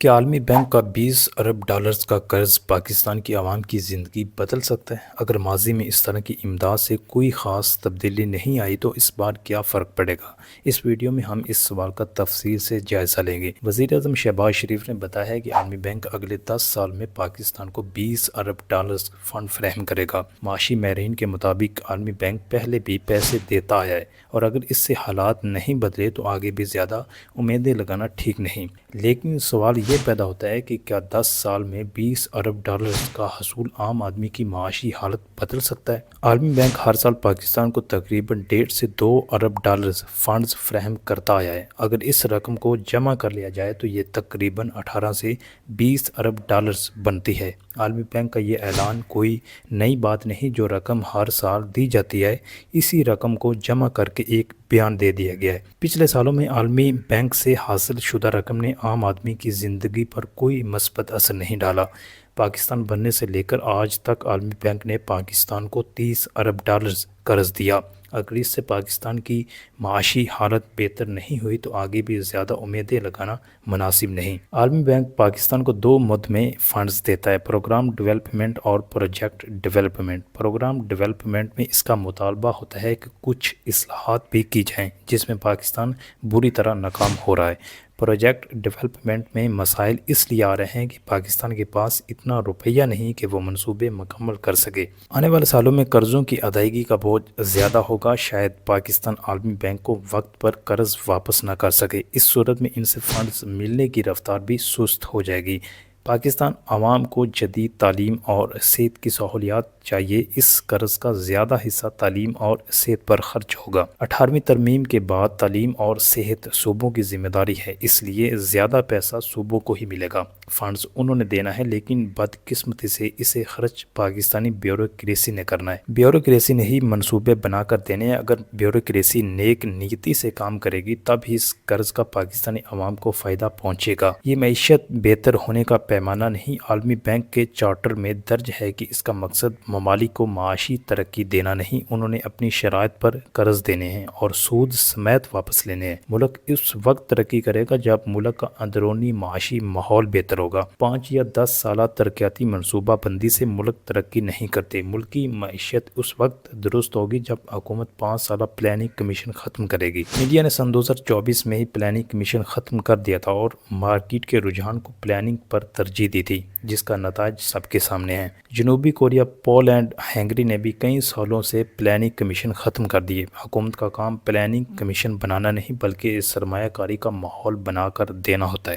کہ عالمی بینک کا 20 ارب ڈالرز کا قرض پاکستان کی عوام کی زندگی بدل سکتا ہے؟ اگر ماضی میں اس طرح کی امداد سے کوئی خاص تبدیلی نہیں آئی تو اس بار کیا فرق پڑے گا؟ اس ویڈیو میں ہم اس سوال کا تفصیل سے جائزہ لیں گے۔ وزیر اعظم شہباز شریف نے بتایا ہے کہ عالمی بینک اگلے 10 سال میں پاکستان کو 20 ارب ڈالرز فنڈ فراہم کرے گا۔ معاشی ماہرین کے مطابق عالمی بینک پہلے بھی پیسے دیتا آیا ہے اور اگر اس سے حالات نہیں بدلے تو آگے بھی زیادہ امیدیں لگانا ٹھیک نہیں۔ لیکن سوال یہ پیدا ہوتا ہے کہ کیا 10 سال میں 20 ارب ڈالرز کا حصول عام آدمی کی معاشی حالت بدل سکتا ہے؟ عالمی بینک ہر سال پاکستان کو تقریباً 1.5 سے 2 ارب ڈالرز فنڈز فراہم کرتا آیا ہے۔ اگر اس رقم کو جمع کر لیا جائے تو یہ تقریباً 18 سے 20 ارب ڈالرز بنتی ہے۔ عالمی بینک کا یہ اعلان کوئی نئی بات نہیں، جو رقم ہر سال دی جاتی ہے اسی رقم کو جمع کر کے ایک بیان دے دیا گیا ہے۔ پچھلے سالوں میں عالمی بینک سے حاصل شدہ رقم نے عام آدمی کی زندگی پر کوئی مثبت اثر نہیں ڈالا۔ پاکستان بننے سے لے کر آج تک عالمی بینک نے پاکستان کو 30 ارب ڈالرز قرض دیا۔ اگر اس سے پاکستان کی معاشی حالت بہتر نہیں ہوئی تو آگے بھی زیادہ امیدیں لگانا مناسب نہیں۔ عالمی بینک پاکستان کو 2 مد میں فنڈز دیتا ہے: پروگرام ڈیولپمنٹ اور پروجیکٹ ڈیولپمنٹ۔ پروگرام ڈیولپمنٹ میں اس کا مطالبہ ہوتا ہے کہ کچھ اصلاحات بھی کی جائیں جس میں پاکستان بری طرح ناکام ہو رہا ہے۔ پروجیکٹ ڈیولپمنٹ میں مسائل اس لیے آ رہے ہیں کہ پاکستان کے پاس اتنا روپیہ نہیں کہ وہ منصوبے مکمل کر سکے۔ آنے والے سالوں میں قرضوں کی ادائیگی کا بوجھ زیادہ ہوگا، شاید پاکستان عالمی بینک کو وقت پر قرض واپس نہ کر سکے۔ اس صورت میں ان سے فنڈز ملنے کی رفتار بھی سست ہو جائے گی۔ پاکستان عوام کو جدید تعلیم اور صحت کی سہولیات چاہیے، اس قرض کا زیادہ حصہ تعلیم اور صحت پر خرچ ہوگا۔ 18ویں ترمیم کے بعد تعلیم اور صحت صوبوں کی ذمہ داری ہے، اس لیے زیادہ پیسہ صوبوں کو ہی ملے گا۔ فنڈز انہوں نے دینا ہے لیکن بدقسمتی سے اسے خرچ پاکستانی بیوروکریسی نے کرنا ہے۔ بیوروکریسی نے ہی منصوبے بنا کر دینے ہیں۔ اگر بیوروکریسی نیک نیتی سے کام کرے گی تب ہی اس قرض کا پاکستانی عوام کو فائدہ پہنچے گا۔ یہ معیشت بہتر ہونے کا پیمانہ نہیں۔ عالمی بینک کے چارٹر میں درج ہے کہ اس کا مقصد ممالک کو معاشی ترقی دینا نہیں، انہوں نے اپنی شرائط پر قرض دینے ہیں اور سود سمیت واپس لینے ہیں۔ ملک اس وقت ترقی کرے گا جب ملک کا اندرونی معاشی ماحول بہتر ہوگا۔ 5 یا 10 سالہ ترقیاتی منصوبہ بندی سے ملک ترقی نہیں کرتے۔ ملکی معیشت اس وقت درست ہوگی جب حکومت 5 سالہ پلاننگ کمیشن ختم کرے گی۔ میڈیا نے سن 2024 میں ہی پلاننگ کمیشن ختم کر دیا تھا اور مارکیٹ کے رجحان کو پلاننگ پر ترجیح دی تھی، جس کا نتائج سب کے سامنے ہے۔ جنوبی کوریا، پولینڈ، ہنگری نے بھی کئی سالوں سے پلاننگ کمیشن ختم کر دیے۔ حکومت کا کام پلاننگ کمیشن بنانا نہیں بلکہ سرمایہ کاری کا ماحول بنا کر دینا ہوتا ہے۔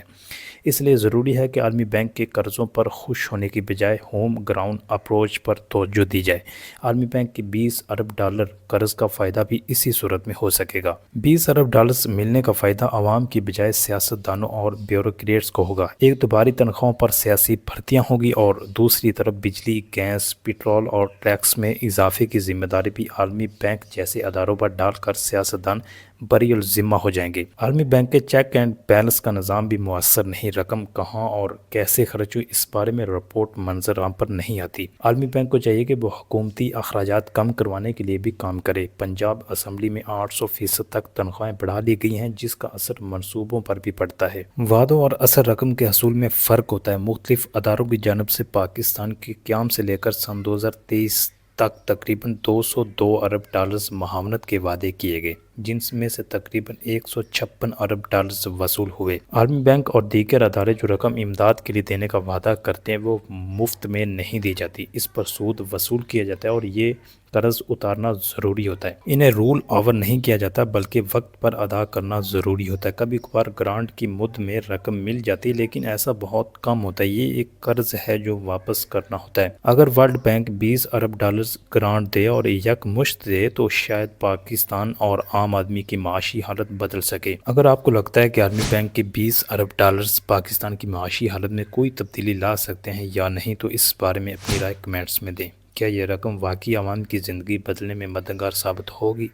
اس لیے ضروری ہے کہ عالمی بینک کے قرضوں پر خوش ہونے کی بجائے ہوم گراؤنڈ اپروچ پر توجہ دی جائے۔ عالمی بینک کے 20 ارب ڈالر قرض کا فائدہ بھی اسی صورت میں ہو سکے گا۔ 20 ارب ڈالرز ملنے کا فائدہ عوام کی بجائے سیاست دانوں اور بیوروکریٹس کو ہوگا۔ ایک دوباری تنخواہوں پر سیاسی بھرتیاں ہوں گی اور دوسری طرف بجلی، گیس، پٹرول اور ٹیکس میں اضافے کی ذمہ داری بھی عالمی بینک جیسے اداروں پر ڈال کر سیاستدان بری الذمہ ہو جائیں گے۔ عالمی بینک کے چیک اینڈ بیلنس کا نظام بھی مؤثر نہیں، رقم کہاں اور کیسے خرچ ہوئی اس بارے میں رپورٹ منظر عام پر نہیں آتی۔ عالمی بینک کو چاہیے کہ وہ حکومتی اخراجات کم کروانے کے لیے بھی کام کرے۔ پنجاب اسمبلی میں 800% تک تنخواہیں بڑھا لی گئی ہیں، جس کا اثر منصوبوں پر بھی پڑتا ہے۔ وعدوں اور اصل رقم کے حصول میں فرق ہوتا ہے۔ مختلف اداروں کی جانب سے پاکستان کے قیام سے لے کر سن 2023 تک تقریباً 202 ارب ڈالرز معاونت کے وعدے کیے گئے، جن میں سے تقریباً 156 ارب ڈالرز وصول ہوئے۔ عالمی بینک اور دیگر ادارے جو رقم امداد کے لیے دینے کا وعدہ کرتے ہیں وہ مفت میں نہیں دی جاتی، اس پر سود وصول کیا جاتا ہے اور یہ قرض اتارنا ضروری ہوتا ہے۔ انہیں رول اوور نہیں کیا جاتا بلکہ وقت پر ادا کرنا ضروری ہوتا ہے۔ کبھی کبھار گرانٹ کی مد میں رقم مل جاتی ہے لیکن ایسا بہت کم ہوتا ہے۔ یہ ایک قرض ہے جو واپس کرنا ہوتا ہے۔ اگر ورلڈ بینک 20 ارب ڈالرز گرانٹ دے اور یکمشت دے تو شاید پاکستان اور عام آدمی کی معاشی حالت بدل سکے۔ اگر آپ کو لگتا ہے کہ عالمی بینک کے 20 ارب ڈالرز پاکستان کی معاشی حالت میں کوئی تبدیلی لا سکتے ہیں یا نہیں تو اس بارے میں اپنی رائے کمنٹس میں دیں۔ کیا یہ رقم واقعی عوام کی زندگی بدلنے میں مددگار ثابت ہوگی؟